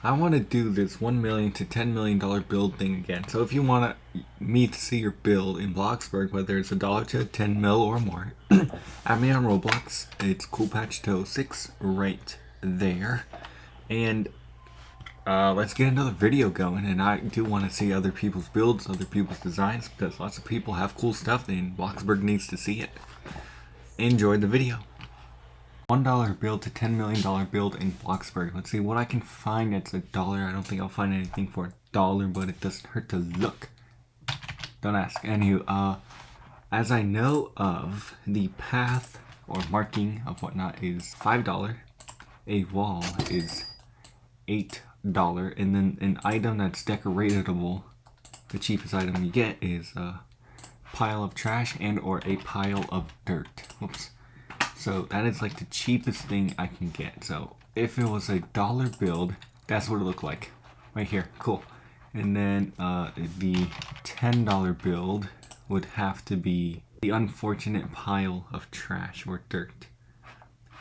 I want to do this $1 million to $10 million build thing again. So if you want me to see your build in Bloxburg, whether it's $1 to 10 mil or more, add me on Roblox. It's CoolPatch6 right there. And let's get another video going. And I do want to see other people's builds, other people's designs, because lots of people have cool stuff and Bloxburg needs to see it. Enjoy the video. $1 build to $10 million build in Bloxburg. Let's see what I can find that's $1. I don't think I'll find anything for $1, but it doesn't hurt to look. Don't ask. Anywho, as I know of, the path or marking of whatnot is $5. A wall is $8. And then an item that's decoratable, the cheapest item you get is a pile of trash and or a pile of dirt. Whoops. So that is like the cheapest thing I can get. So if it was $1 build, that's what it looked like. Right here, cool. And then the $10 build would have to be the unfortunate pile of trash or dirt.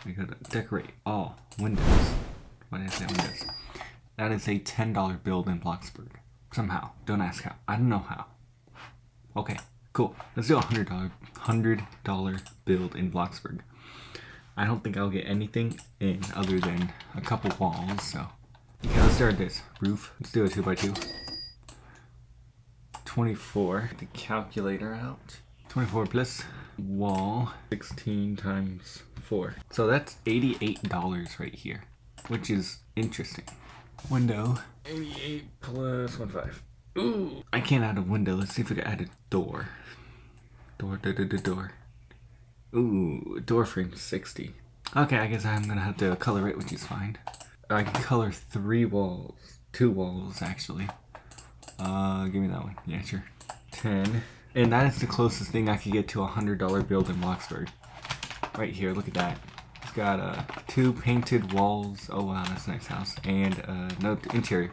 We gotta decorate all windows. Why did I say windows? That is a $10 build in Bloxburg. Somehow, don't ask how. I don't know how. Okay, cool. Let's do a $100 build in Bloxburg. I don't think I'll get anything in other than a couple walls, so. Okay, let's start this. Roof. Let's do a 2x2. 24. Get the calculator out. 24 plus wall. 16 times 4. So that's $88 right here, which is interesting. Window. 88 plus 15. Ooh. I can't add a window. Let's see if we can add a door. Door. Ooh, door frame 60. Okay, I guess I'm gonna have to color it, which is fine. I can color 3 walls. 2 walls, actually. Give me that one. Yeah, sure. 10. And that is the closest thing I could get to a $100 build in Bloxburg. Right here, look at that. It's got 2 painted walls. Oh wow, that's a nice house. And no interior.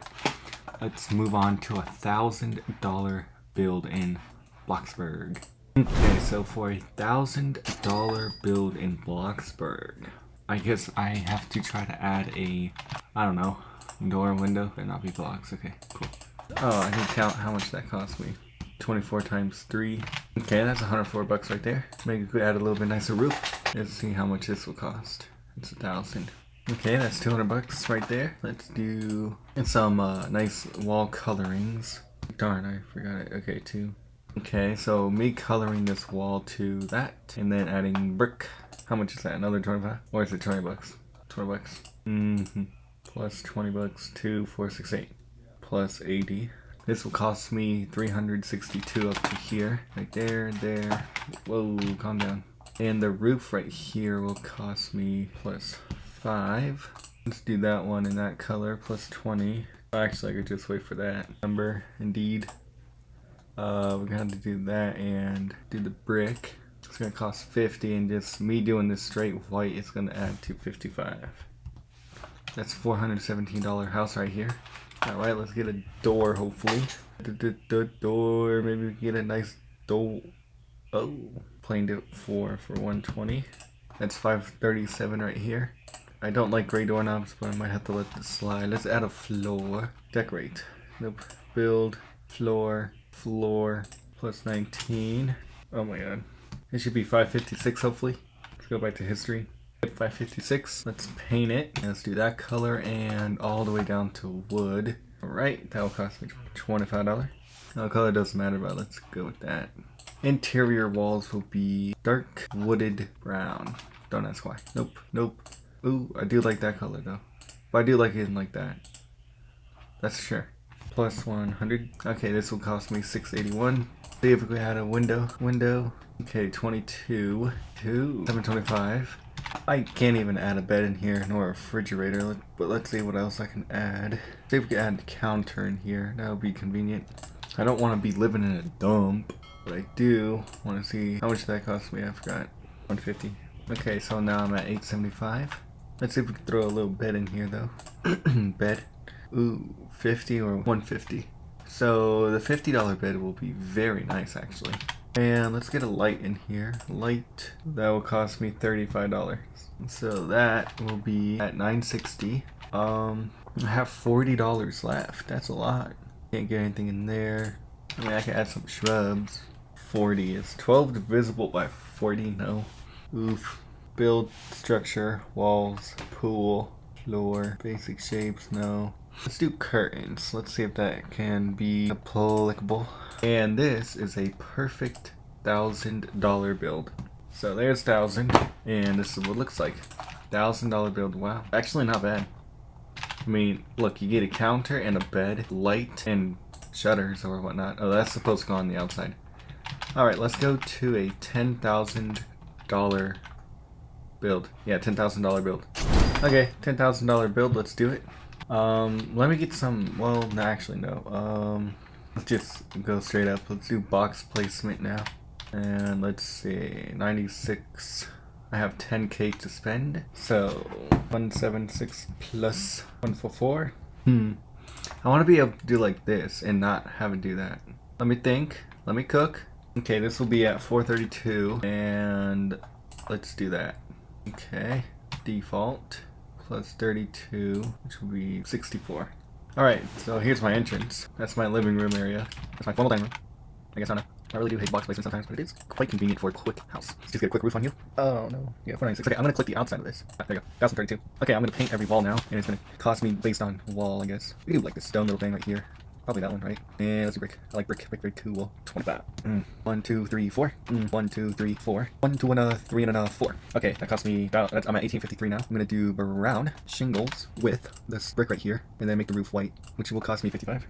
Let's move on to a $1,000 build in Bloxburg. Okay, so for a $1,000 build in Bloxburg, I guess I have to try to add a, I don't know, door and window. Better not be blocks. Okay, cool. Oh, I can count how much that cost me. 24 times 3. Okay, that's $104 right there. Maybe we could add a little bit nicer roof. Let's see how much this will cost. It's $1,000. Okay, that's $200 right there. Let's do some nice wall colorings. Darn, I forgot it. Okay, 2. Okay, so me coloring this wall to that, and then adding brick. How much is that? Another 25? Or is it $20? $20. Plus $20. 2, 4, 6, 8. Plus 80. This will cost me 362 up to here. Right there, there. Whoa, calm down. And the roof right here will cost me plus 5. Let's do that one in that color, plus 20. Actually, I could just wait for that number, indeed. We're gonna have to do that and do the brick. It's gonna cost 50, and just me doing this straight white is gonna add to 55. That's $417 house right here. Alright, let's get a door, hopefully. The door, maybe we can get a nice door. Oh, planed it for 120. That's 537 right here. I don't like gray doorknobs, but I might have to let this slide. Let's add a floor. Decorate. Nope. Build. Floor plus 19. Oh my god. It should be 556 hopefully. Let's go back to history. 556. Let's paint it. Let's do that color and all the way down to wood. Alright, that will cost me $25. No color doesn't matter, but let's go with that. Interior walls will be dark wooded brown. Don't ask why. Nope. Ooh, I do like that color though. But I do like it like that. That's sure. Plus 100. Okay, this will cost me $681. See if we had a window. Okay, 22. 725. I can't even add a bed in here, nor a refrigerator. But let's see what else I can add. See if we can add a counter in here. That would be convenient. I don't want to be living in a dump, but I do want to see how much that cost me. I forgot. 150. Okay, so now I'm at 875. Let's see if we can throw a little bed in here though. Bed. Ooh, 50 or 150. So the $50 bed will be very nice actually. And let's get a light in here. Light, that will cost me $35. So that will be at $960. I have $40 left. That's a lot. Can't get anything in there. I mean, I can add some shrubs. 40 is 12 divisible by 40. No. Oof. Build structure, walls, pool, floor, basic shapes. No. Let's do curtains. Let's see if that can be applicable. And this is a perfect $1,000 build. So there's 1,000, and this is what it looks like. $1,000 build. Wow, actually not bad. I mean, look, you get a counter and a bed, light, and shutters or whatnot. Oh, that's supposed to go on the outside. All right, let's go to a $10,000 build. Yeah, $10,000 build. Okay, $10,000 build. Let's do it. Let me get some. Well, no, actually no. Let's just go straight up. Let's do box placement now. And let's see, 96. I have 10k to spend. So 176 plus 144. I want to be able to do like this and not have it do that. Let me think. Let me cook. Okay, this will be at 432, and let's do that. Okay, default plus 32, which will be 64. Alright, so here's my entrance. That's my living room area. That's my formal dining room. I guess I don't know. I really do hate box placement sometimes, but it is quite convenient for a quick house. Let's just get a quick roof on you. Oh no. Yeah, 496. Okay, I'm gonna click the outside of this. Ah, there you go. 1032. Okay, I'm gonna paint every wall now, and it's gonna cost me based on wall, I guess. We can do like this stone little thing right here. Probably that one, right? And let's do brick. I like brick. Brick, cool. 25. 1, 2, 3, 4. 1, 2, 3, 4. 1, 2, and 3, and 4. Okay, that cost me about. I'm at 1853 now. I'm gonna do brown shingles with this brick right here, and then make the roof white, which will cost me 55.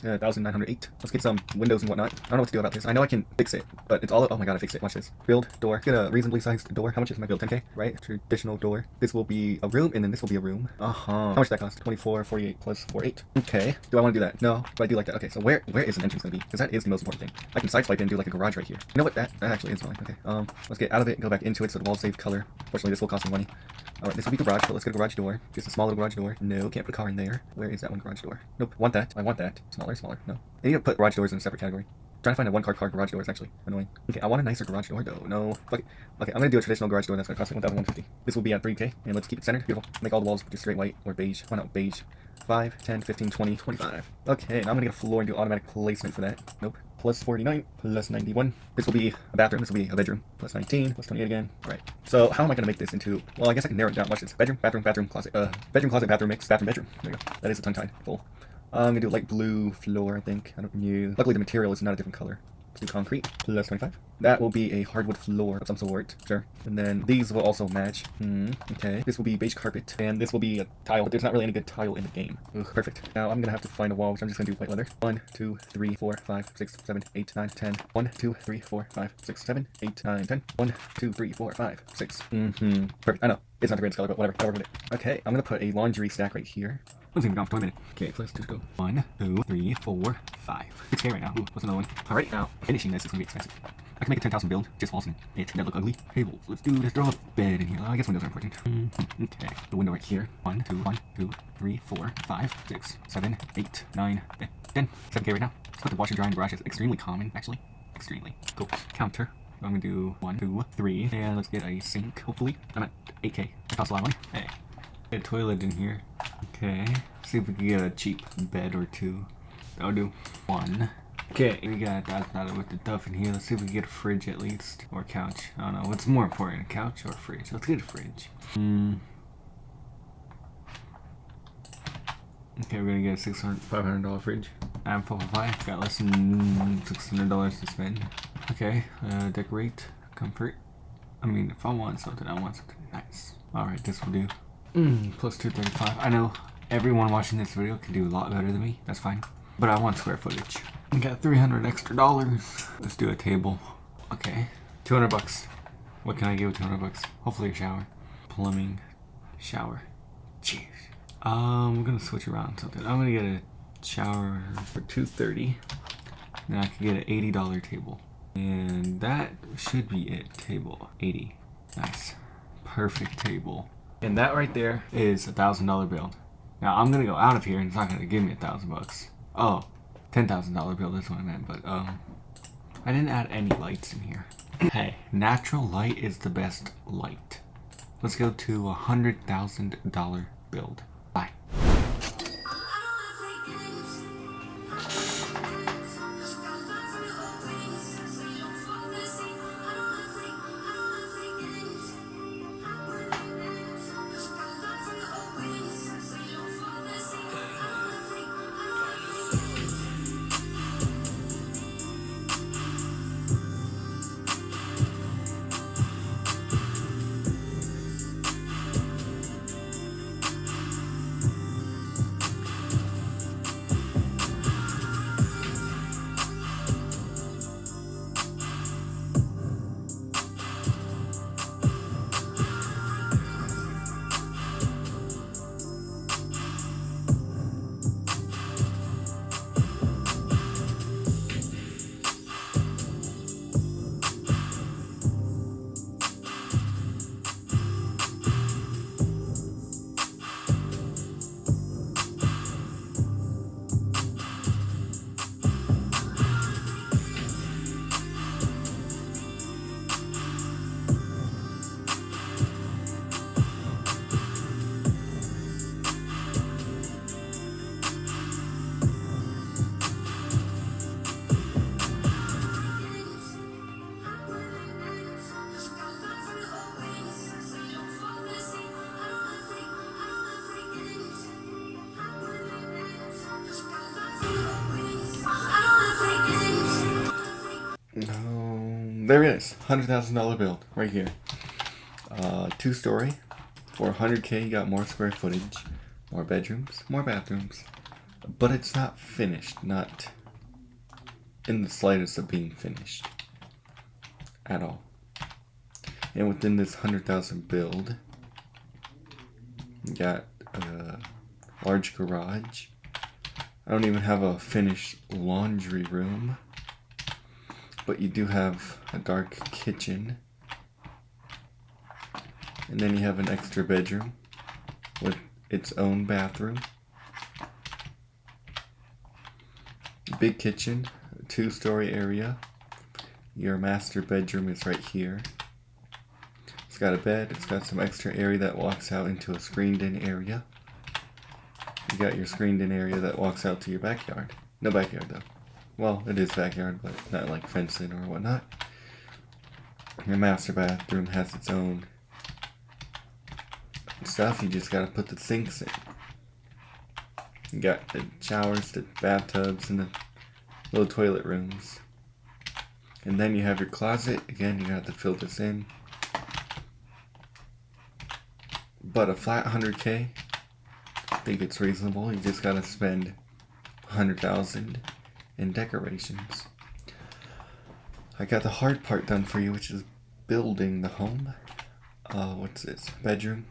1,908. Let's get some windows and whatnot. I don't know what to do about this. I know I can fix it, but it's all. Oh my god, I fixed it. Watch this. Build door. Get a reasonably sized door. How much is my build? 10k, right? Traditional door. This will be a room, and then this will be a room. How much that cost? 24, 48 plus 48. Okay. Do I want to do that? No. But I do like that. Okay. So where is an entrance gonna be? Because that is the most important thing. I can sideswipe it and do like a garage right here. You know what? That actually is fine. Okay. Let's get out of it and go back into it so the walls save color. Fortunately, this will cost me money. Alright, this will be garage, but let's get a garage door. Just a small little garage door. No, can't put a car in there. Where is that one garage door? Nope. Want that. I want that. Smaller. No. I need to put garage doors in a separate category. Trying to find a one-car garage door is actually annoying. Okay, I want a nicer garage door though. No. Fuck it. Okay, I'm gonna do a traditional garage door that's gonna cost me 1,150. This will be at 3k, and let's keep it centered. Beautiful. Make all the walls just straight white or beige. Why not beige? 5, 10, 15, 20, 25. Okay, now I'm gonna get a floor and do automatic placement for that. Nope. Plus 49, plus 91. This will be a bathroom, this will be a bedroom. Plus 19, plus 28 again. Alright. So how am I gonna make this into, well, I guess I can narrow it down. Watch this. Bedroom, bathroom, closet. Bedroom, closet, bathroom mix, bathroom, bedroom. There you go. That is a tongue-tied full. I'm gonna do light blue floor, I think. I don't know. Luckily the material is not a different color. Let's do concrete, plus 25. That will be a hardwood floor of some sort, sure. And then these will also match. Okay. This will be beige carpet, and this will be a tile, but there's not really any good tile in the game. Ugh, perfect. Now I'm gonna have to find a wall, which I'm just gonna do white leather. 1, 2, 3, 4, 5, 6, 7, 8, 9, 10. 1, 2, 3, 4, 5, 6, 7, 8, 9, 10. 1, 2, 3, 4, 5, 6. Perfect. I know. It's not the greatest color, but whatever. I'll work with it. Okay, I'm gonna put a laundry stack right here. Let's even go for a minute. Okay, so let's just go 1, 2, 3, 4, 5. 6k right now. Ooh, what's another one? Alright, now finishing this is gonna be expensive. I can make a 10,000 build, just walls in it. That look ugly. Tables. Let's throw a bed in here. I guess windows are important. Okay, the window right here. 1, 2, 3, 4, 5, 6, 7, 8, 9, 10. 7k right now. Let's put the washer, dryer, and garage is extremely common, actually. Extremely. Cool. Counter. I'm gonna do 1, 2, 3, and let's get a sink, hopefully. I'm at 8k. That costs a lot of money. Hey. Get a toilet in here. Okay. See if we can get a cheap bed or two. That'll do. 1. Okay, we got that with the stuff in here. Let's see if we can get a fridge at least. Or a couch. I don't know. What's more important, a couch or a fridge? Let's get a fridge. Okay, we're gonna get a $500 fridge. I'm full supply. Got less than $600 to spend. Okay, decorate, comfort. I mean, if I want something nice. Alright, this will do. Plus 235. I know everyone watching this video can do a lot better than me. That's fine. But I want square footage. I got $300 extra. Let's do a table. Okay. $200. What can I get with $200? Hopefully a shower. Plumbing. Shower. Jeez. We're gonna switch around something. I'm gonna get a shower for $230. Then I can get an $80 table. And that should be it. Table. 80. Nice. Perfect table. And that right there is a $1,000 build. Now I'm gonna go out of here and it's not gonna give me $1,000. Oh, $10,000 build is what I meant, but I didn't add any lights in here. Hey, natural light is the best light. Let's go to $100,000 build. Bye. there it is. $100,000 build right here. 2-story. For $100K, you got more square footage, more bedrooms, more bathrooms. But it's not finished. Not in the slightest of being finished. At all. And within this 100,000 build, you got a large garage. I don't even have a finished laundry room. But you do have a dark kitchen. And then you have an extra bedroom with its own bathroom. Big kitchen, a 2-story area. Your master bedroom is right here. It's got a bed, it's got some extra area that walks out into a screened in area. You got your screened in area that walks out to your backyard. No backyard though. Well, it is backyard, but not like fenced in or whatnot. Your master bathroom has its own stuff. You just gotta put the sinks in. You got the showers, the bathtubs, and the little toilet rooms. And then you have your closet. Again, you have to fill this in. But a flat 100K, I think it's reasonable. You just gotta spend 100,000 in decorations. I got the hard part done for you, which is building the home. What's this? Bedroom.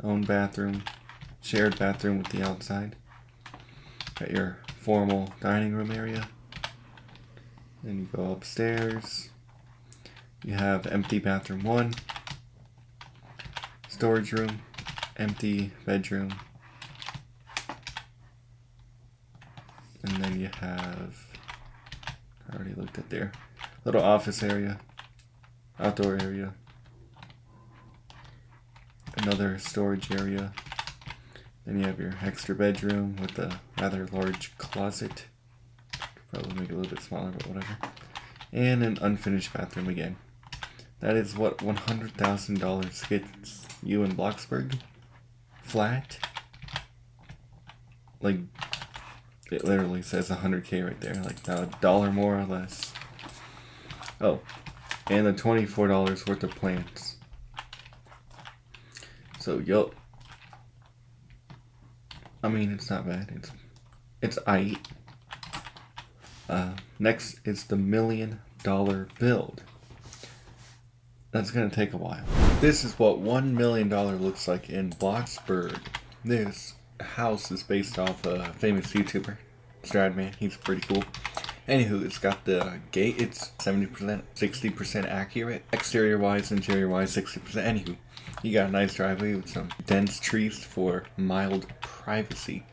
Own bathroom. Shared bathroom with the outside. Got your formal dining room area. Then you go upstairs. You have empty bathroom 1. Storage room. Empty bedroom. And then you have, I already looked at there, little office area, outdoor area, another storage area. Then you have your extra bedroom with a rather large closet. Could probably make it a little bit smaller, but whatever. And an unfinished bathroom again. That is what $100,000 gets you in Bloxburg. Flat. Like, it literally says 100K right there. Like, not a dollar more or less. Oh, and the $24 worth of plants. So, yup. I mean, it's not bad. It's aight. Next is the $1 million build. That's gonna take a while. This is what $1 million looks like in Bloxburg. This house is based off a famous YouTuber, Stradman. He's pretty cool. Anywho, it's got the gate. It's 70%, 60% accurate. Exterior wise, interior wise, 60%. Anywho, you got a nice driveway with some dense trees for mild privacy.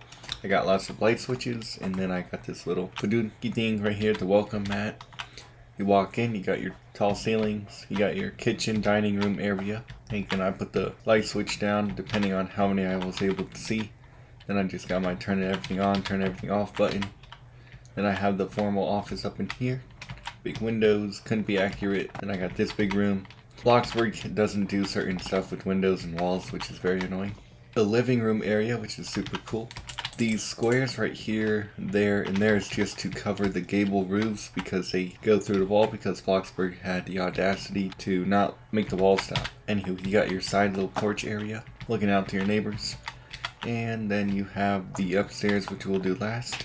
I got lots of light switches, and then I got this little padookie thing right here, the welcome mat. You walk in, you got your tall ceilings, you got your kitchen, dining room area. And I put the light switch down depending on how many I was able to see. Then I just got my turn everything on, turn everything off button. Then I have the formal office up in here. Big windows, couldn't be accurate. Then I got this big room. Bloxburg doesn't do certain stuff with windows and walls, which is very annoying. The living room area, which is super cool. These squares right here, there, and there is just to cover the gable roofs because they go through the wall because Bloxburg had the audacity to not make the wall stop. Anywho, you got your side little porch area looking out to your neighbors. And then you have the upstairs, which we'll do last.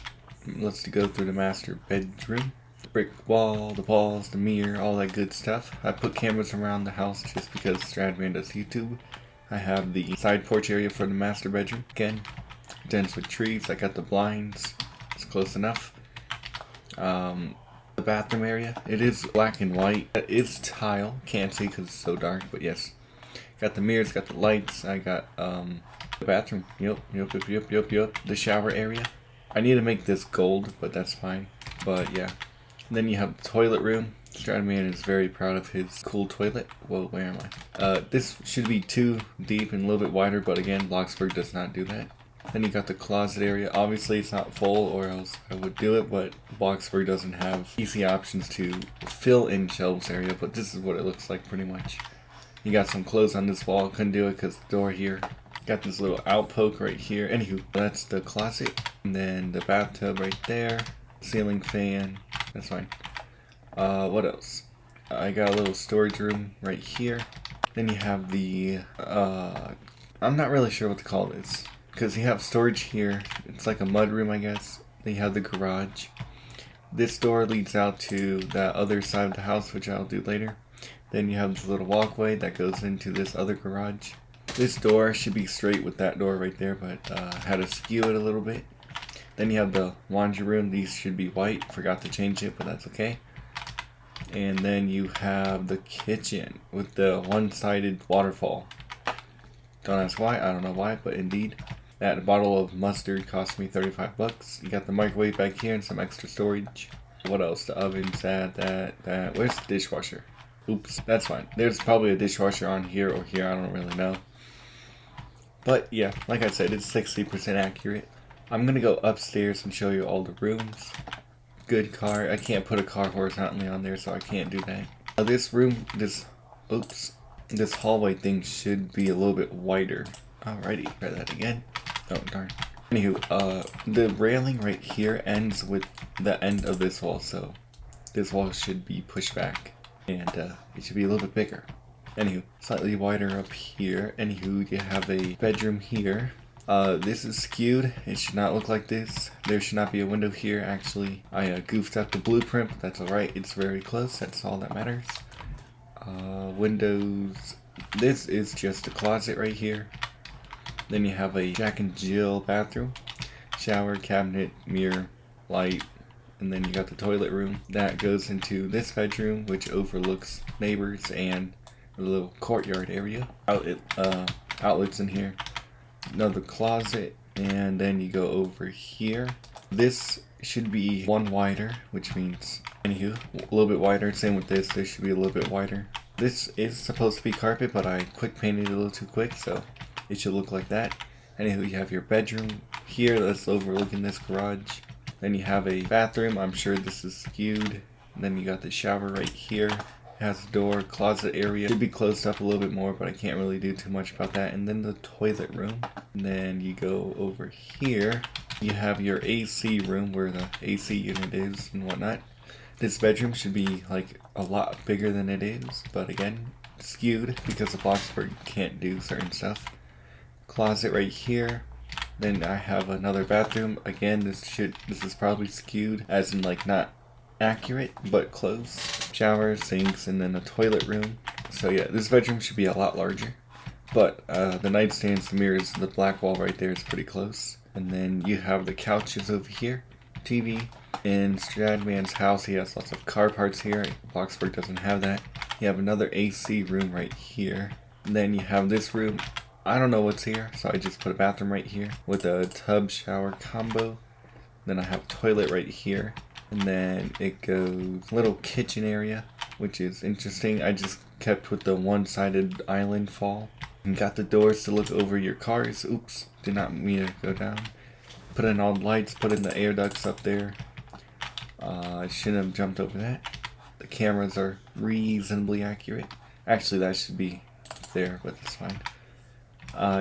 Let's go through the master bedroom. The brick wall, the walls, the mirror, all that good stuff. I put cameras around the house just because Stradman does YouTube. I have the side porch area for the master bedroom. Again, dense with trees. I got the blinds. It's close enough. The bathroom area. It is black and white. It is tile. Can't see because it's so dark, but yes. Got the mirrors, got the lights. I got the bathroom. Yep. The shower area. I need to make this gold, but that's fine. But yeah. And then you have the toilet room. Stradman is very proud of his cool toilet. Whoa, where am I? This should be 2 deep and a little bit wider, but again, Bloxburg does not do that. Then you got the closet area. Obviously, it's not full, or else I would do it, but Bloxburg doesn't have easy options to fill in shelves area, but this is what it looks like pretty much. You got some clothes on this wall. Couldn't do it because the door here. Got this little outpoke right here. Anywho, that's the closet. And then the bathtub right there. Ceiling fan. That's fine. What else? I got a little storage room right here. Then you have the, I'm not really sure what to call this. Because you have storage here. It's like a mud room, I guess. Then you have the garage. This door leads out to that other side of the house, which I'll do later. Then you have this little walkway that goes into this other garage. This door should be straight with that door right there, but had to skew it a little bit. Then you have the laundry room. These should be white. Forgot to change it, but that's okay. And then you have the kitchen with the one-sided waterfall. Don't ask why. I don't know why, but indeed. That bottle of mustard cost me 35 bucks. You got the microwave back here and some extra storage. What else? The oven's that. Where's the dishwasher? Oops, that's fine. There's probably a dishwasher on here or here. I don't really know. But yeah, like I said, it's 60% accurate. I'm going to go upstairs and show you all the rooms. Good car. I can't put a car horizontally on there, so I can't do that. This room, this hallway thing should be a little bit wider. Alrighty, try that again. Oh, darn. Anywho, the railing right here ends with the end of this wall, so this wall should be pushed back. And it should be a little bit bigger. Anywho, slightly wider up here. Anywho, you have a bedroom here. This is skewed. It should not look like this. There should not be a window here, actually. I goofed up the blueprint, but that's alright. It's very close. That's all that matters. Windows. This is just a closet right here. Then you have a Jack and Jill bathroom. Shower, cabinet, mirror, light. And then you got the toilet room. That goes into this bedroom, which overlooks neighbors and a little courtyard area. Outlets in here. Another closet, and then you go over here. This should be one wider, which means, anywho, a little bit wider. Same with this. This should be a little bit wider. This is supposed to be carpet, but I quick painted it a little too quick, so it should look like that. Anywho, you have your bedroom here that's overlooking this garage. Then you have a bathroom. I'm sure this is skewed. And then you got the shower right here. Has a door, closet area. Should be closed up a little bit more, but I can't really do too much about that. And then the toilet room. And then you go over here. You have your AC room where the AC unit is and whatnot. This bedroom should be like a lot bigger than it is, but again, skewed because the bloxburg can't do certain stuff. Closet right here. Then I have another bathroom. Again, this is probably skewed, as in like not accurate, but close. Shower, sinks, and then a toilet room. So yeah, this bedroom should be a lot larger. But the nightstands, the mirrors, the black wall right there is pretty close. And then you have the couches over here. TV. In Stradman's house, he has lots of car parts here. Bloxburg doesn't have that. You have another AC room right here. And then you have this room. I don't know what's here, so I just put a bathroom right here with a tub shower combo. Then I have a toilet right here. And then it goes little kitchen area, which is interesting. I just kept with the one-sided island fall. And got the doors to look over your cars. Oops, did not mean to go down. Put in all the lights, put in the air ducts up there. I shouldn't have jumped over that. The cameras are reasonably accurate. Actually, that should be there, but that's fine.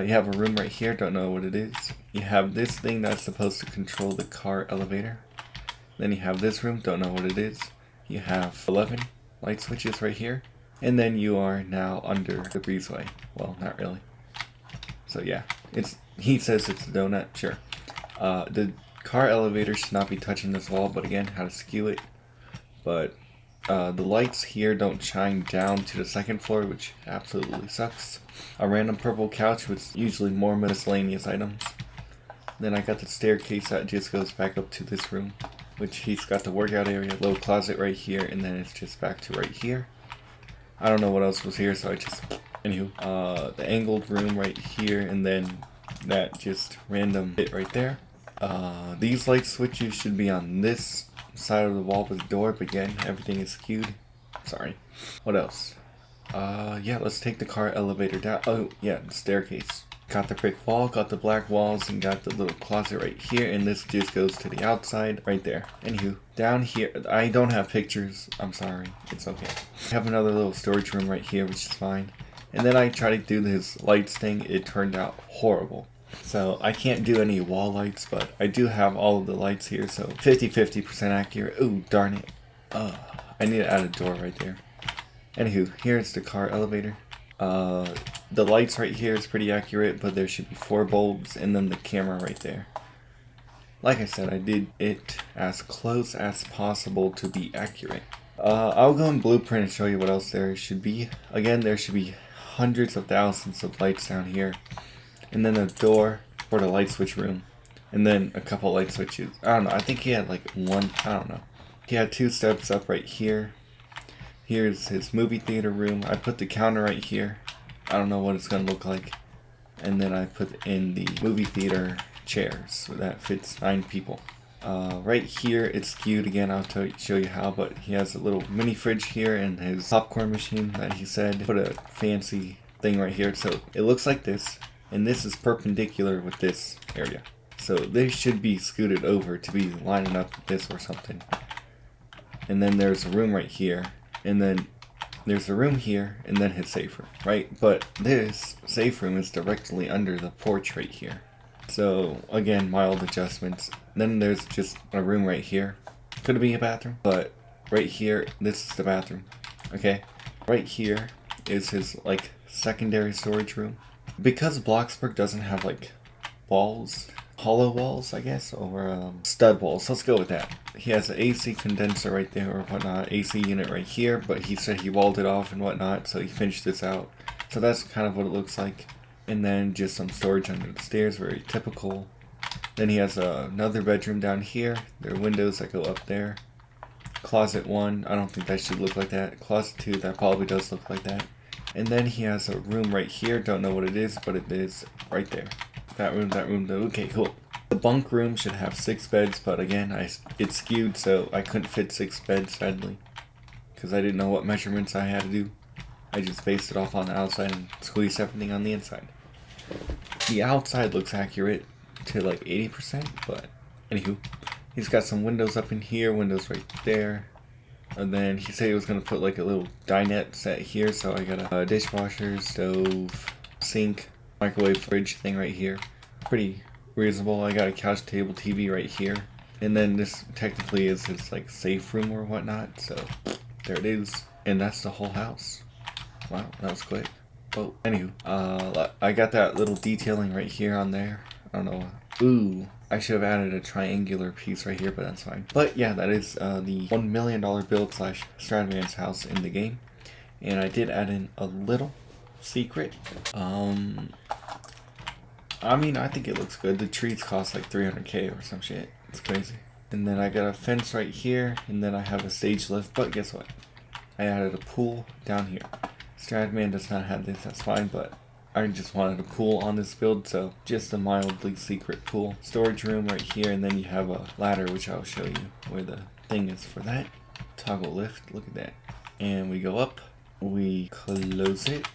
You have a room right here, don't know what it is. You have this thing that's supposed to control the car elevator. Then you have this room, don't know what it is. You have 11 light switches right here. And then you are now under the breezeway. Well, not really. So yeah, he says it's a donut, sure. The car elevator should not be touching this wall, but again, how to skew it. But the lights here don't shine down to the second floor, which absolutely sucks. A random purple couch with usually more miscellaneous items. Then I got the staircase that just goes back up to this room, which he's got the workout area, little closet right here, and then it's just back to right here. I don't know what else was here, so I just... Anywho, the angled room right here, and then that just random bit right there. These light switches should be on this side of the wall with the door, but again, everything is skewed. Sorry. What else? Yeah, let's take the car elevator down. Oh, yeah, the staircase. Got the brick wall, got the black walls, and got the little closet right here, and this just goes to the outside right there. Anywho, down here, I don't have pictures. I'm sorry. It's okay. I have another little storage room right here, which is fine. And then I tried to do this lights thing. It turned out horrible. So I can't do any wall lights, but I do have all of the lights here, so 50% accurate. Ooh, darn it. I need to add a door right there. Anywho, here's the car elevator. The lights right here is pretty accurate, but there should be 4 bulbs and then the camera right there. Like I said, I did it as close as possible to be accurate. I'll go in Blueprint and show you what else there should be. Again, there should be hundreds of thousands of lights down here. And then a door for the light switch room. And then a couple light switches. I don't know, I think he had like one, I don't know. He had 2 steps up right here. Here's his movie theater room. I put the counter right here. I don't know what it's gonna look like. And then I put in the movie theater chairs, so that fits 9 people. Right here it's skewed again. I'll show you how, but he has a little mini fridge here and his popcorn machine that he said. Put a fancy thing right here, so it looks like this, and this is perpendicular with this area. So they should be scooted over to be lining up with this or something. And then there's a room right here, and then there's a room here, and then his safe room, right? But this safe room is directly under the porch right here. So again, mild adjustments. Then there's just a room right here. Could be a bathroom, but right here, this is the bathroom. Okay, right here is his like secondary storage room. Because Bloxburg doesn't have like walls, hollow walls, I guess, or stud walls. Let's go with that. He has an AC condenser right there or whatnot, AC unit right here, but he said he walled it off and whatnot, so he finished this out. So that's kind of what it looks like. And then just some storage under the stairs, very typical. Then he has another bedroom down here. There are windows that go up there. Closet 1, I don't think that should look like that. Closet 2, that probably does look like that. And then he has a room right here, don't know what it is, but it is right there. That room, okay, cool. The bunk room should have 6 beds, but again, it's skewed, so I couldn't fit 6 beds, sadly. Because I didn't know what measurements I had to do. I just based it off on the outside and squeezed everything on the inside. The outside looks accurate to like 80%, but anywho. He's got some windows up in here, windows right there. And then he said he was going to put like a little dinette set here, so I got a dishwasher, stove, sink, microwave, fridge thing right here. Pretty reasonable. I got a couch table TV right here. And then this technically is his like safe room or whatnot, so there it is. And that's the whole house. Wow, that was quick. Well, anywho, I got that little detailing right here on there. I don't know. Ooh, I should have added a triangular piece right here, but that's fine. But yeah, that is the $1 million build / Stradman's house in the game. And I did add in a little secret. I mean, I think it looks good. The trees cost like 300k or some shit. It's crazy. And then I got a fence right here, and then I have a stage lift. But guess what? I added a pool down here. Stradman does not have this, that's fine, but I just wanted a pool on this build, so just a mildly secret pool. Storage room right here, and then you have a ladder, which I'll show you where the thing is for that. Toggle lift, look at that. And we go up, we close it.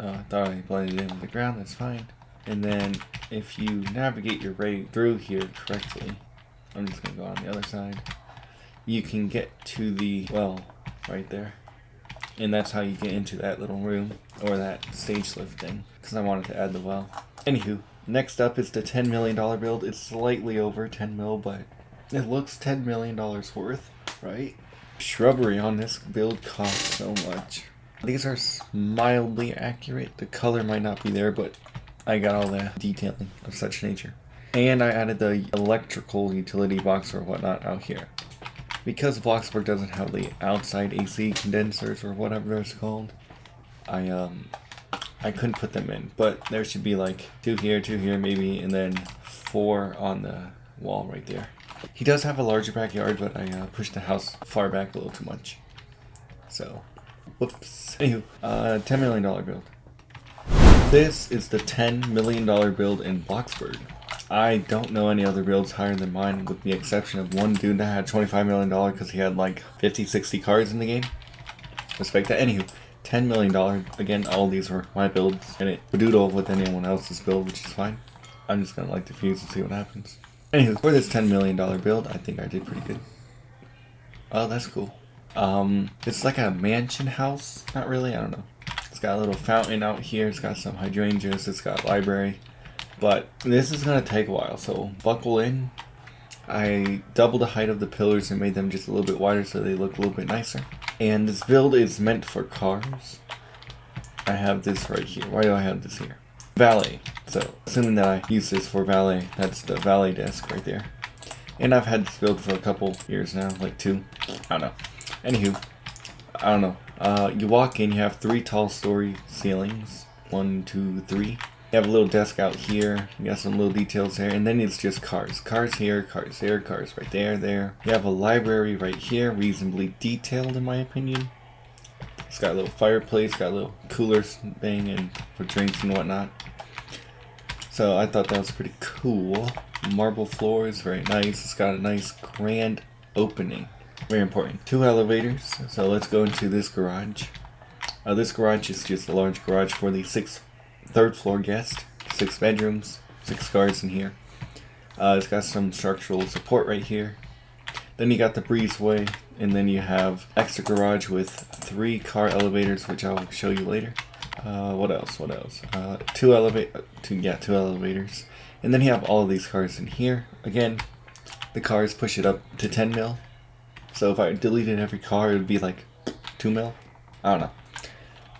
I thought I blended it in with the ground, that's fine. And then if you navigate your way through here correctly, I'm just going to go on the other side, you can get to the well right there. And that's how you get into that little room, or that stage lift thing, because I wanted to add the well. Anywho, next up is the $10 million build. It's slightly over 10 mil, but it looks $10 million worth, right? Shrubbery on this build costs so much. These are mildly accurate. The color might not be there, but I got all the detailing of such nature. And I added the electrical utility box or whatnot out here. Because Bloxburg doesn't have the outside AC condensers or whatever it's called, I couldn't put them in. But there should be like 2 here maybe, and then 4 on the wall right there. He does have a larger backyard, but I pushed the house far back a little too much. So, whoops. Anywho, $10 million build. This is the $10 million build in Bloxburg. I don't know any other builds higher than mine, with the exception of one dude that had $25 million because he had like 50, 60 cards in the game. Respect that. Anywho, $10 million. Again, all these were my builds, and it would doodle with anyone else's build, which is fine. I'm just gonna like defuse and see what happens. Anywho, for this $10 million build, I think I did pretty good. Oh, that's cool. It's like a mansion house. Not really, I don't know. It's got a little fountain out here. It's got some hydrangeas. It's got a library. But this is going to take a while, so buckle in. I doubled the height of the pillars and made them just a little bit wider so they look a little bit nicer. And this build is meant for cars. I have this right here. Why do I have this here? Valet. So, assuming that I use this for valet, that's the valet desk right there. And I've had this build for a couple years now, like 2. I don't know. Anywho, I don't know. You walk in, you have 3 tall story ceilings. 1, 2, 3. You have a little desk out here. You got some little details there. And then it's just cars. Cars here, cars there, cars right there, there. You have a library right here. Reasonably detailed in my opinion. It's got a little fireplace, got a little cooler thing and for drinks and whatnot. So I thought that was pretty cool. Marble floors, very nice. It's got a nice grand opening. Very important. 2 elevators. So let's go into this garage. This garage is just a large garage for the 3rd floor guest. 6 bedrooms, 6 cars in here. It's got some structural support right here. Then you got the breezeway, and then you have extra garage with 3 car elevators, which I'll show you later. What else? 2 elevators. And then you have all of these cars in here. Again, the cars push it up to 10 mil. So if I deleted every car, it would be like 2 mil. I don't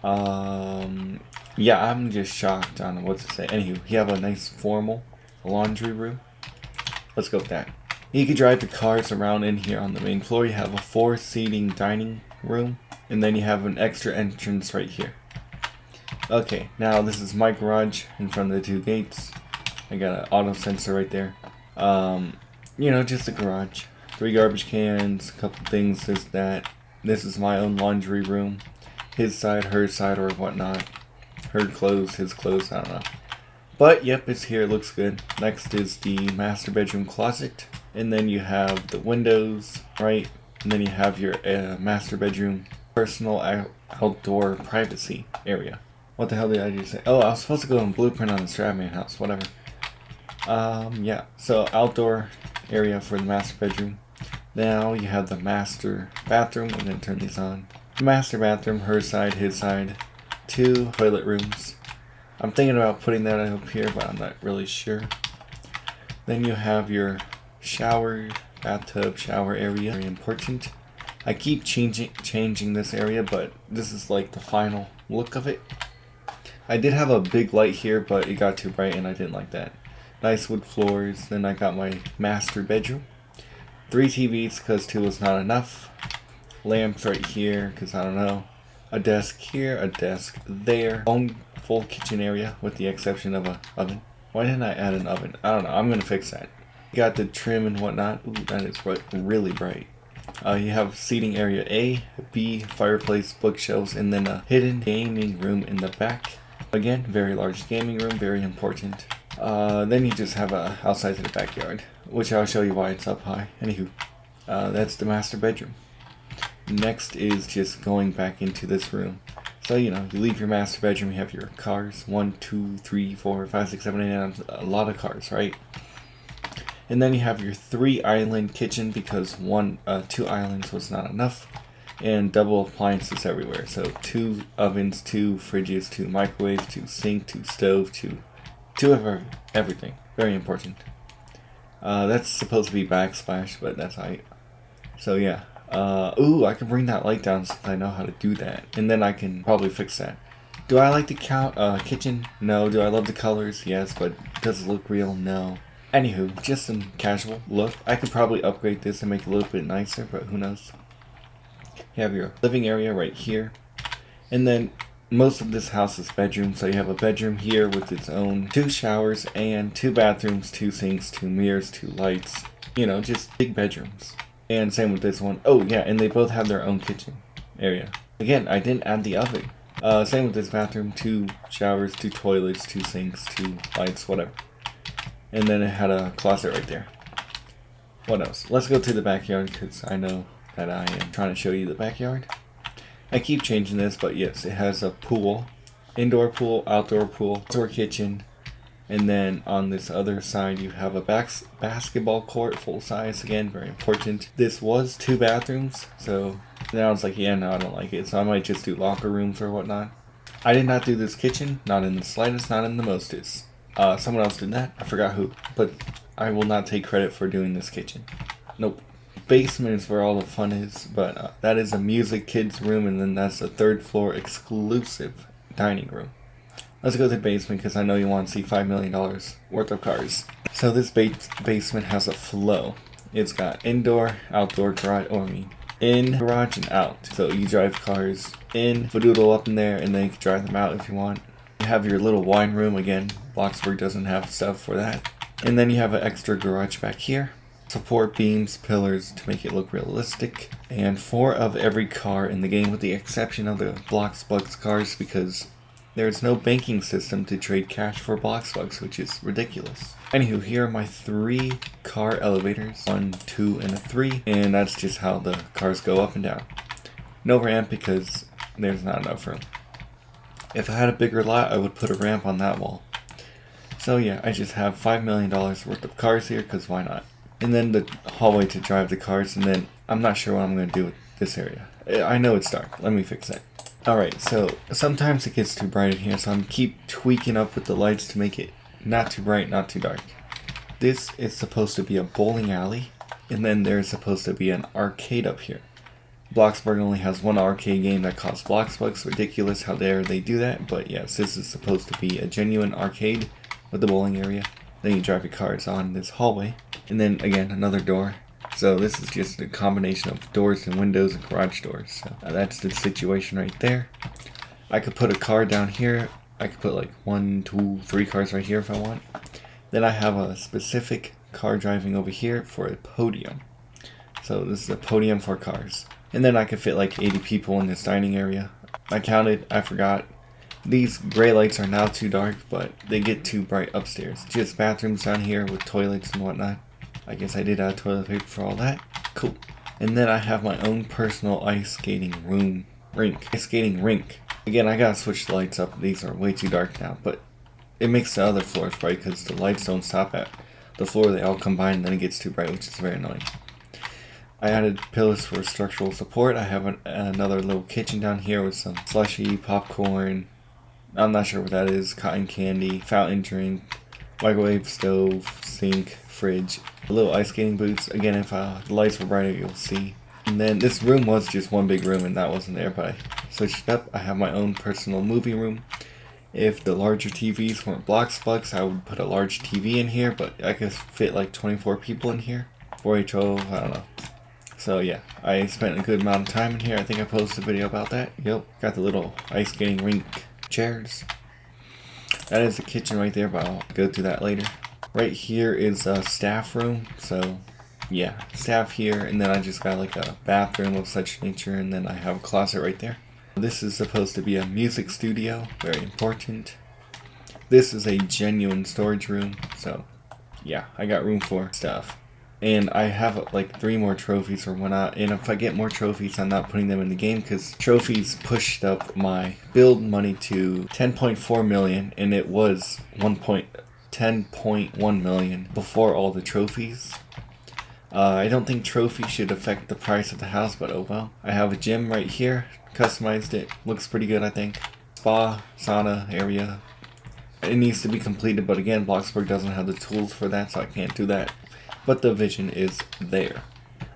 know. Yeah, I'm just shocked. I don't know what to say. Anywho, you have a nice formal laundry room. Let's go with that. You can drive the cars around in here on the main floor. You have a 4-seating dining room. And then you have an extra entrance right here. Okay, now this is my garage in front of the 2 gates. I got an auto sensor right there. You know, just a garage. 3 garbage cans, a couple things, that. This is my own laundry room. His side, her side, or whatnot. Her clothes, his clothes, I don't know. But, yep, it's here, it looks good. Next is the master bedroom closet. And then you have the windows, right? And then you have your master bedroom personal outdoor privacy area. What the hell did I just say? Oh, I was supposed to go on blueprint on the Stratman house, whatever. Yeah, so outdoor area for the master bedroom. Now you have the master bathroom. I'm going to turn these on. Master bathroom, her side, his side. 2 toilet rooms. I'm thinking about putting that up here, but I'm not really sure. Then you have your shower, bathtub, shower area. Very important. I keep changing this area, but this is like the final look of it. I did have a big light here, but it got too bright and I didn't like that. Nice wood floors. Then I got my master bedroom. 3 TVs because 2 was not enough. Lamps right here because I don't know. A desk here, a desk there. Own full kitchen area with the exception of a oven. Why didn't I add an oven? I don't know. I'm going to fix that. You got the trim and whatnot. Ooh, that is really bright. You have seating area A, B, fireplace, bookshelves, and then a hidden gaming room in the back. Again, very large gaming room, very important. Then you just have a outside to the backyard, which I'll show you why it's up high. Anywho, that's the master bedroom. Next is just going back into this room. So, you know, you leave your master bedroom, you have your cars. 1, 2, 3, 4, 5, 6, 7, 8, 9, a lot of cars, right? And then you have your 3 island kitchen because 2 islands was not enough. And double appliances everywhere. So 2 ovens, 2 fridges, 2 microwaves, 2 sink, 2 stove, 2 of everything. Very important. That's supposed to be backsplash, but that's alright. So yeah. Ooh, I can bring that light down since I know how to do that. And then I can probably fix that. Do I like the kitchen? No. Do I love the colors? Yes, but does it look real? No. Anywho, just some casual look. I could probably upgrade this and make it a little bit nicer, but who knows. You have your living area right here. And then most of this house is bedrooms. So you have a bedroom here with its own 2 showers and 2 bathrooms, 2 sinks, 2 mirrors, 2 lights. You know, just big bedrooms. And same with this one. Oh yeah, and they both have their own kitchen area. Again, I didn't add the oven. Same with this bathroom. 2 showers, 2 toilets, 2 sinks, 2 lights, whatever. And then it had a closet right there. What else? Let's go to the backyard because I know that I am trying to show you the backyard. I keep changing this, but yes, it has a pool. Indoor pool, outdoor kitchen. And then on this other side, you have a basketball court, full size. Again, very important. This was 2 bathrooms, so now I was like, yeah, no, I don't like it. So I might just do locker rooms or whatnot. I did not do this kitchen, not in the slightest, not in the mostest. Someone else did that. I forgot who, but I will not take credit for doing this kitchen. Nope. Basement is where all the fun is, but that is a music kids room, and then that's a 3rd floor exclusive dining room. Let's go to the basement because I know you want to see $5 million worth of cars. So this basement has a flow. It's got indoor, outdoor garage, in garage and out. So you drive cars in, fadoodle up in there, and then you can drive them out if you want. You have your little wine room. Again, Bloxburg doesn't have stuff for that. And then you have an extra garage back here. Support beams, pillars to make it look realistic. And 4 of every car in the game, with the exception of the bloxburg cars, because there's no banking system to trade cash for bloxburg, which is ridiculous. Anywho, here are my 3 car elevators, 1, 2, and a 3, and that's just how the cars go up and down. No ramp because there's not enough room. If I had a bigger lot, I would put a ramp on that wall. So yeah, I just have $5 million worth of cars here, because why not? And then the hallway to drive the cars, and then I'm not sure what I'm going to do with this area. I know it's dark, let me fix that. Alright, so sometimes it gets too bright in here, so I'm keep tweaking up with the lights to make it not too bright, not too dark. This is supposed to be a bowling alley, and then there's supposed to be an arcade up here. Bloxburg only has 1 arcade game that costs bloxburg. Ridiculous how dare they do that, but yes, this is supposed to be a genuine arcade with the bowling area. Then you drive your cars on this hallway, and then again another door. So this is just a combination of doors and windows and garage doors. So that's the situation right there. I could put a car down here. I could put like 1, 2, 3 cars right here if I want. Then I have a specific car driving over here for a podium. So this is a podium for cars. And then I could fit like 80 people in this dining area. I counted, I forgot. These gray lights are now too dark, but they get too bright upstairs. Just bathrooms down here with toilets and whatnot. I guess I did add toilet paper for all that. Cool. And then I have my own personal ice skating rink. Again, I gotta switch the lights up. These are way too dark now, but it makes the other floors bright because the lights don't stop at the floor. They all combine and then it gets too bright, which is very annoying. I added pillars for structural support. I have another little kitchen down here with some slushy, popcorn. I'm not sure what that is. Cotton candy, fountain drink, microwave, stove, sink, fridge, little ice skating boots. Again, if the lights were brighter, you'll see. And then this room was just one big room and that wasn't there, but I switched it up. I have my own personal movie room. If the larger TVs weren't bloxburg, I would put a large TV in here, but I could fit like 24 people in here. 4H12, I don't know. So yeah, I spent a good amount of time in here. I think I posted a video about that. Yep, got the little ice skating rink chairs. That is the kitchen right there, but I'll go through that later. Right here is a staff room, so yeah, staff here, and then I just got like a bathroom of such nature, and then I have a closet right there. This is supposed to be a music studio, very important. This is a genuine storage room, so yeah, I got room for stuff. And I have like 3 more trophies or whatnot, and if I get more trophies, I'm not putting them in the game because trophies pushed up my build money to 10.4 million, and it was 10.1 million before all the trophies. I don't think trophies should affect the price of the house, but oh well. I have a gym right here, customized it, looks pretty good I think. Spa, sauna area. It needs to be completed, but again, Bloxburg doesn't have the tools for that, so I can't do that. But the vision is there.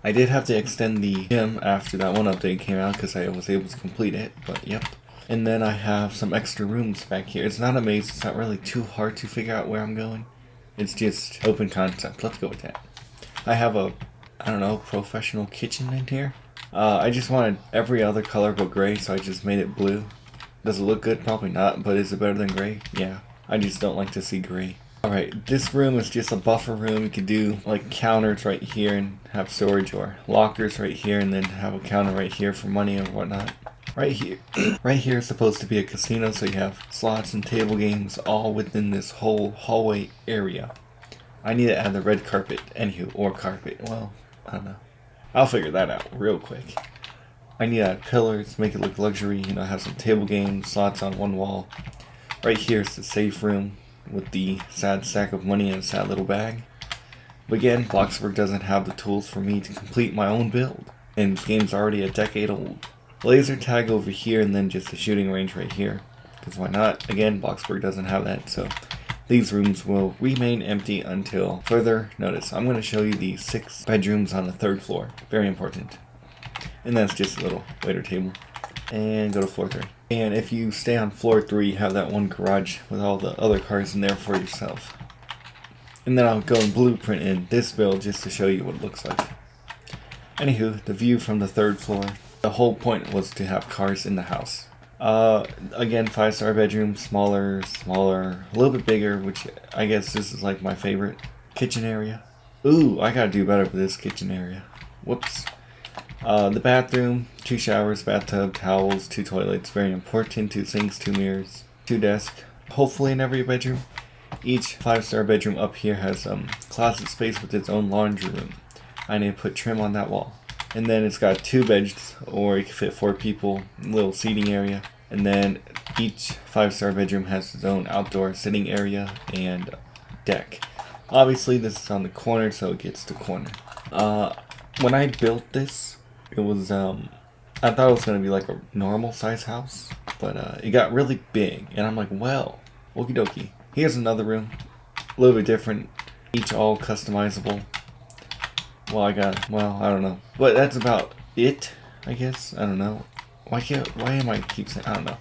I did have to extend the gym after that one update came out because I was able to complete it, but yep. And then I have some extra rooms back here. It's not a maze, it's not really too hard to figure out where I'm going. It's just open concept, let's go with that. I have a, I don't know, professional kitchen in here. I just wanted every other color but gray, so I just made it blue. Does it look good? Probably not, but is it better than gray? Yeah. I just don't like to see gray. Alright, this room is just a buffer room. You could do like counters right here and have storage, or lockers right here and then have a counter right here for money or whatnot. Right here is supposed to be a casino, so you have slots and table games all within this whole hallway area. I need to add the red carpet, anywho, or carpet. Well, I don't know. I'll figure that out real quick. I need to add pillars, make it look luxury, have some table games, slots on one wall. Right here is the safe room with the sad sack of money in a sad little bag. But again, Bloxburg doesn't have the tools for me to complete my own build, and this game's already a decade old. Laser tag over here, and then just a shooting range right here. Because why not? Again, Bloxburg doesn't have that, so These rooms will remain empty until further notice. I'm going to show you the 6 bedrooms on the 3rd floor. Very important. And that's just a little waiter table. And go to floor 3. And if you stay on floor 3, you have that one garage with all the other cars in there for yourself. And then I'll go and blueprint in this build just to show you what it looks like. Anywho, the view from the 3rd floor. The whole point was to have cars in the house. Again, 5-star bedroom, smaller, a little bit bigger, which I guess this is like my favorite. Kitchen area. Ooh, I gotta do better with this kitchen area. Whoops. The bathroom, 2 showers, bathtub, towels, 2 toilets, very important, 2 sinks, 2 mirrors, 2 desks, hopefully in every bedroom. Each 5-star bedroom up here has closet space with its own laundry room. I need to put trim on that wall. And then it's got 2 beds, or it can fit 4 people, little seating area. And then each 5-star bedroom has its own outdoor sitting area and deck. Obviously this is on the corner, so it gets the corner. When I built this, it was, I thought it was going to be like a normal size house. But it got really big, and I'm like, well, okie dokie. Here's another room, a little bit different, each all customizable. Well, I don't know. But that's about it, I guess. I don't know. Why am I keep saying, I don't know.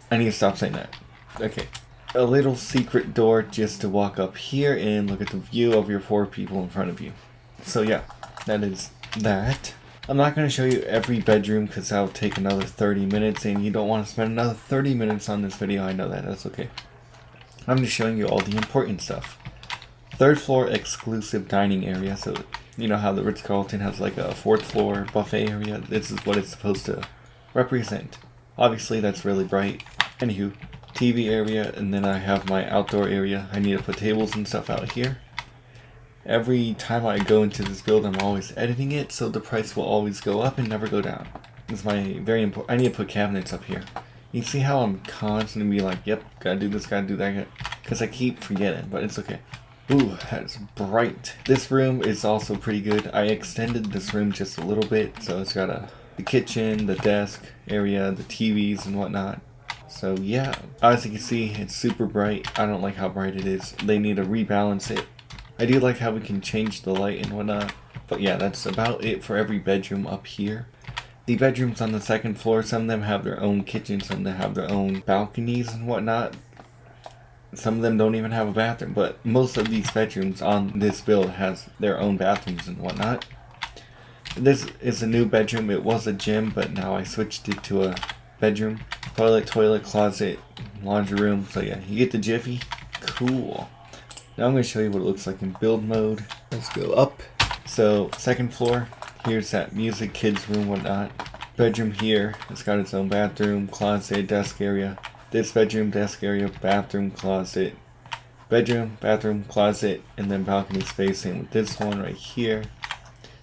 I need to stop saying that. Okay. A little secret door just to walk up here and look at the view of your 4 people in front of you. So yeah, that is that. I'm not going to show you every bedroom because that'll take another 30 minutes and you don't want to spend another 30 minutes on this video. I know that. That's okay. I'm just showing you all the important stuff. 3rd floor exclusive dining area. So you know how the Ritz-Carlton has like a 4th floor buffet area? This is what it's supposed to represent. Obviously that's really bright. Anywho, TV area, and then I have my outdoor area. I need to put tables and stuff out here. Every time I go into this build, I'm always editing it, so the price will always go up and never go down. It's my very important. I need to put cabinets up here. You see how I'm constantly be like, yep, gotta do this, gotta do that, because I keep forgetting, but it's okay. Ooh, that's bright. This room is also pretty good. I extended this room just a little bit, so it's got the kitchen, the desk area, the TVs and whatnot. So yeah, as you can see, it's super bright. I don't like how bright it is. They need to rebalance it. I do like how we can change the light and whatnot. But yeah, that's about it for every bedroom up here. The bedrooms on the 2nd floor, some of them have their own kitchens, some of them have their own balconies and whatnot. Some of them don't even have a bathroom, but most of these bedrooms on this build has their own bathrooms and whatnot. This is a new bedroom. It was a gym, but now I switched it to a bedroom. Toilet, closet, laundry room. So yeah, you get the jiffy. Cool. Now I'm going to show you what it looks like in build mode. Let's go up. So 2nd floor, here's that music, kids room, whatnot. Bedroom here, it's got its own bathroom, closet, desk area. This bedroom, desk area, bathroom, closet. Bedroom, bathroom, closet, and then balcony space. Same with this one right here.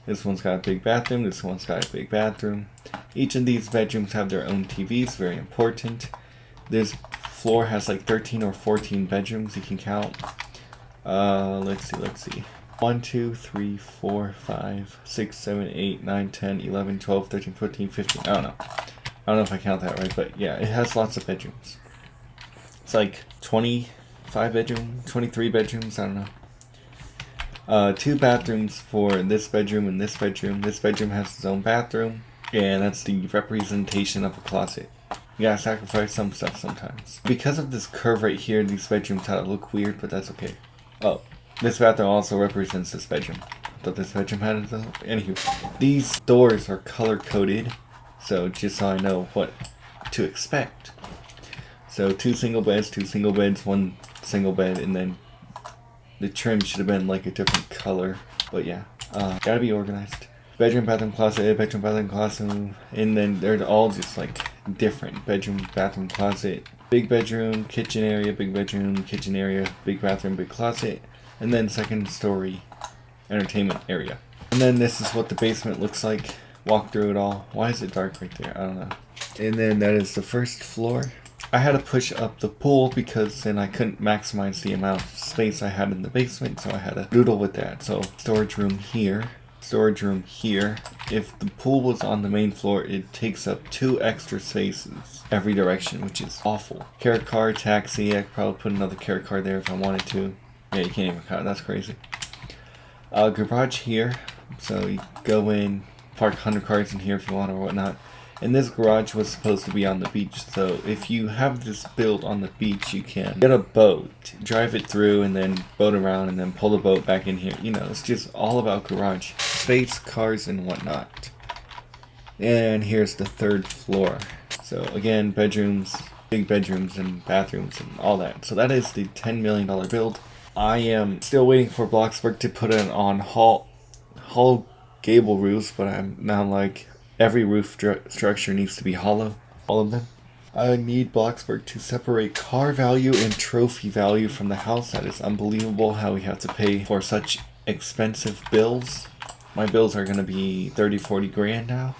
This one's got a big bathroom, this one's got a big bathroom. Each of these bedrooms have their own TVs, very important. This floor has like 13 or 14 bedrooms, you can count. Let's see. 1, 2, 3, 4, 5, 6, 7, 8, 9, 10, 11, 12, 13, 14, 15. I don't know. I don't know if I count that right, but yeah, it has lots of bedrooms. It's like 25 bedrooms, 23 bedrooms, I don't know. 2 bathrooms for this bedroom and this bedroom. This bedroom has its own bathroom, and that's the representation of a closet. You gotta sacrifice some stuff sometimes. Because of this curve right here, these bedrooms had to look weird, but that's okay. Oh, this bathroom also represents this bedroom. I thought this bedroom had it. Anywho, these doors are color coded, so just so I know what to expect. So 2 single beds, 1 single bed, and then the trim should have been like a different color. But yeah, gotta be organized. Bedroom, bathroom, closet, bedroom, bathroom, closet, and then they're all just like different. Bedroom, bathroom, closet, big bedroom, kitchen area, big bedroom, kitchen area, big bathroom, big closet, and then 2nd story entertainment area. And then this is what the basement looks like. Walk through it all. Why is it dark right there? I don't know. And then that is the 1st floor. I had to push up the pool because then I couldn't maximize the amount of space I had in the basement, so I had to doodle with that. So storage room here. storage room here. If the pool was on the main floor, it takes up 2 extra spaces every direction, which is awful. Carrot car, taxi, I could probably put another carrot car there if I wanted to. Yeah, you can't even count, that's crazy. Garage here, so you go in, park 100 cars in here if you want or whatnot. And this garage was supposed to be on the beach, so if you have this built on the beach, you can get a boat, drive it through, and then boat around, and then pull the boat back in here. You know, it's just all about garage space, cars, and whatnot. And here's the 3rd floor. So again, bedrooms, big bedrooms, and bathrooms, and all that. So that is the $10 million build. I am still waiting for Bloxburg to put it on hull gable roofs, but I'm now like, every roof structure needs to be hollow, all of them. I need Bloxburg to separate car value and trophy value from the house. That is unbelievable how we have to pay for such expensive bills. My bills are going to be 30-40 grand now,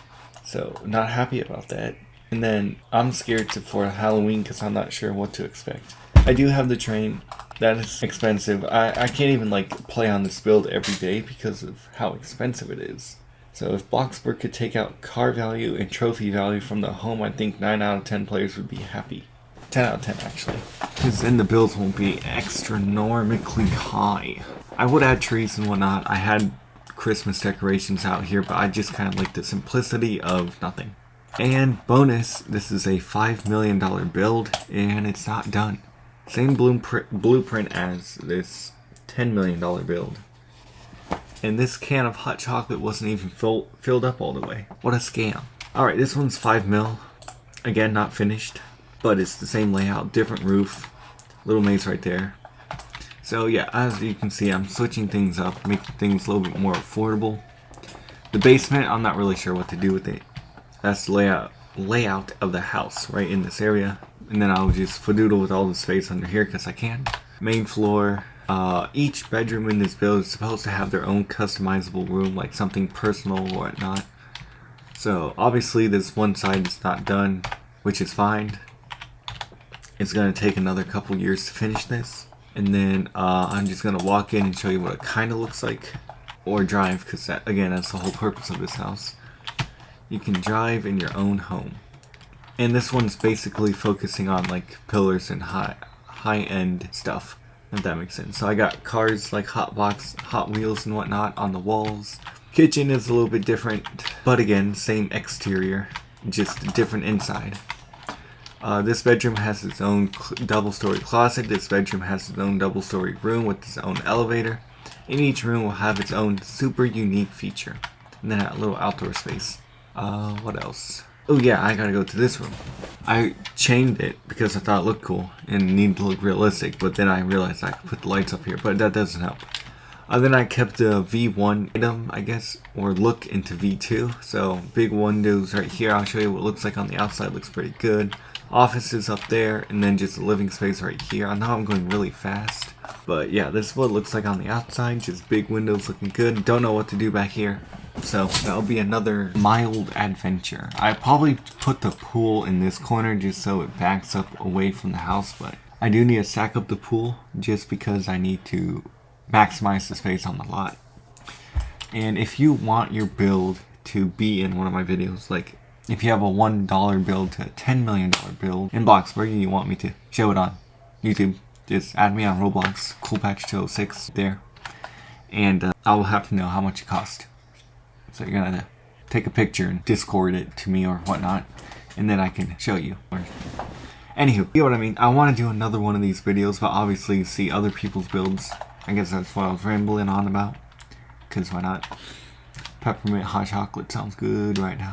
so not happy about that. And then I'm scared for Halloween because I'm not sure what to expect. I do have the train. That is expensive. I can't even like play on this build every day because of how expensive it is. So if Bloxburg could take out car value and trophy value from the home, I think 9 out of 10 players would be happy. 10 out of 10 actually. Because then the bills won't be astronomically high. I would add trees and whatnot. I had Christmas decorations out here, but I just kind of like the simplicity of nothing. And bonus, this is a $5 million build and it's not done. Same blueprint as this $10 million build. And this can of hot chocolate wasn't even filled up all the way. What a scam. Alright, this one's 5 mil. Again, not finished. But it's the same layout, different roof. Little maze right there. So yeah, as you can see, I'm switching things up, making things a little bit more affordable. The basement, I'm not really sure what to do with it. That's the layout of the house, right in this area. And then I'll just fadoodle with all the space under here because I can. Main floor. Each bedroom in this build is supposed to have their own customizable room, like something personal or whatnot. So obviously this one side is not done, which is fine. It's going to take another couple years to finish this. And then I'm just going to walk in and show you what it kind of looks like. Or drive, because again, that's the whole purpose of this house. You can drive in your own home. And this one's basically focusing on like pillars and high-end stuff. If that makes sense. So I got cars like Hot Wheels and whatnot on the walls. Kitchen is a little bit different, but again, same exterior, just different inside. This bedroom has its own double-story closet. This bedroom has its own double-story room with its own elevator. And each room will have its own super unique feature. And then a little outdoor space. What else? Oh yeah, I gotta go to this room. I chained it because I thought it looked cool and needed to look realistic, but then I realized I could put the lights up here, but that doesn't help. Then I kept the V1 item, I guess, or look into V2. So big windows right here. I'll show you what it looks like on the outside. Looks pretty good. Offices up there, and then just a living space right here. I know I'm going really fast, but yeah, this is what it looks like on the outside. Just big windows looking good. Don't know what to do back here. So that'll be another mild adventure. I probably put the pool in this corner just so it backs up away from the house, but I do need to stack up the pool just because I need to maximize the space on the lot. And if you want your build to be in one of my videos, like if you have a $1 build to a $10 million build in Bloxburg and you want me to show it on YouTube, just add me on Roblox, CoolPatch206 there, and I will have to know how much it cost. So you're gonna take a picture and Discord it to me or whatnot, and then I can show you. Anywho, you know what I mean? I want to do another one of these videos, but obviously see other people's builds. I guess that's what I was rambling on about. Because why not? Peppermint hot chocolate sounds good right now.